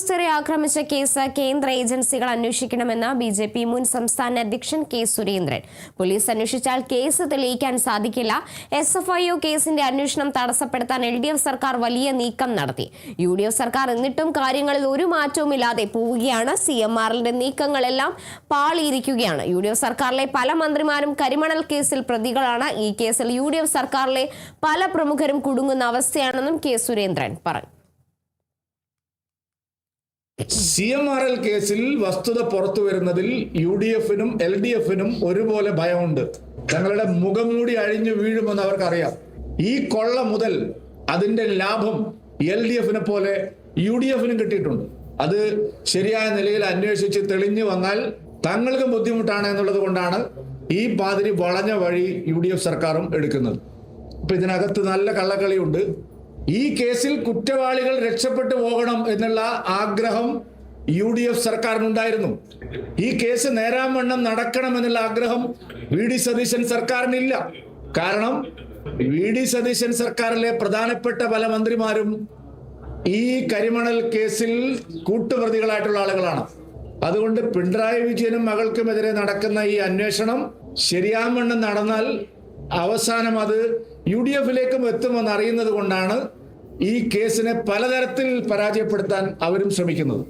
ഉദ്യോഗസ്ഥരെ ആക്രമിച്ച കേസ് കേന്ദ്ര ഏജൻസികൾ അന്വേഷിക്കണമെന്ന് ബി.ജെ.പി. മുൻ സംസ്ഥാന അധ്യക്ഷൻ കെ. സുരേന്ദ്രൻ. പോലീസ് അന്വേഷിച്ചാൽ കേസ് തെളിയിക്കാൻ സാധിക്കില്ല. SFIO കേസിന്റെ അന്വേഷണം തടസ്സപ്പെടുത്താൻ LDF സർക്കാർ വലിയ നീക്കം നടത്തി. UDF സർക്കാർ എന്നിട്ടും കാര്യങ്ങളിൽ ഒരു മാറ്റവുമില്ലാതെ പോവുകയാണ്. CMRLന്റെ നീക്കങ്ങളെല്ലാം പാളിയിരിക്കുകയാണ്. UDF സർക്കാരിലെ പല മന്ത്രിമാരും കരിമണൽ കേസിൽ പ്രതികളാണ്. ഈ കേസിൽ UDF സർക്കാരിലെ പല പ്രമുഖരും കുടുങ്ങുന്ന അവസ്ഥയാണെന്നും കെ. സുരേന്ദ്രൻ പറഞ്ഞു. CMRL കേസിൽ വസ്തുത പുറത്തു വരുന്നതിൽ UDF-നും LDF-നും ഒരുപോലെ ഭയമുണ്ട്. തങ്ങളുടെ മുഖം മൂടി അഴിഞ്ഞു വീഴുമെന്ന് അവർക്കറിയാം. ഈ കൊള്ള മുതൽ അതിന്റെ ലാഭം LDF-നെ പോലെ UDF-നും കിട്ടിയിട്ടുണ്ട്. അത് ശരിയായ നിലയിൽ അന്വേഷിച്ച് തെളിഞ്ഞു വന്നാൽ തങ്ങൾക്ക് ബുദ്ധിമുട്ടാണ് എന്നുള്ളത് കൊണ്ടാണ് ഈ പാതിരി വളഞ്ഞ വഴി UDF സർക്കാരും എടുക്കുന്നത്. ഇപ്പൊ ഇതിനകത്ത് നല്ല കള്ളക്കളിയുണ്ട്. ഈ കേസിൽ കുറ്റവാളികൾ രക്ഷപ്പെട്ടു പോകണം എന്നുള്ള ആഗ്രഹം UDF സർക്കാരിനുണ്ടായിരുന്നു. ഈ കേസ് നേരാവണ്ണം നടക്കണമെന്നുള്ള ആഗ്രഹം VD സതീശൻ സർക്കാരിനില്ല. കാരണം VD സതീശൻ സർക്കാരിലെ പ്രധാനപ്പെട്ട പല മന്ത്രിമാരും ഈ കരിമണൽ കേസിൽ കൂട്ടുപ്രതികളായിട്ടുള്ള ആളുകളാണ്. അതുകൊണ്ട് പിണറായി വിജയനും മകൾക്കുമെതിരെ നടക്കുന്ന ഈ അന്വേഷണം ശരിയാവണ്ണം നടന്നാൽ അവസാനം അത് UDF-ലേക്കും എത്തുമെന്ന് അറിയുന്നത് കൊണ്ടാണ് ഈ കേസിനെ പലതരത്തിൽ പരാജയപ്പെടുത്താൻ അവരും ശ്രമിക്കുന്നത്.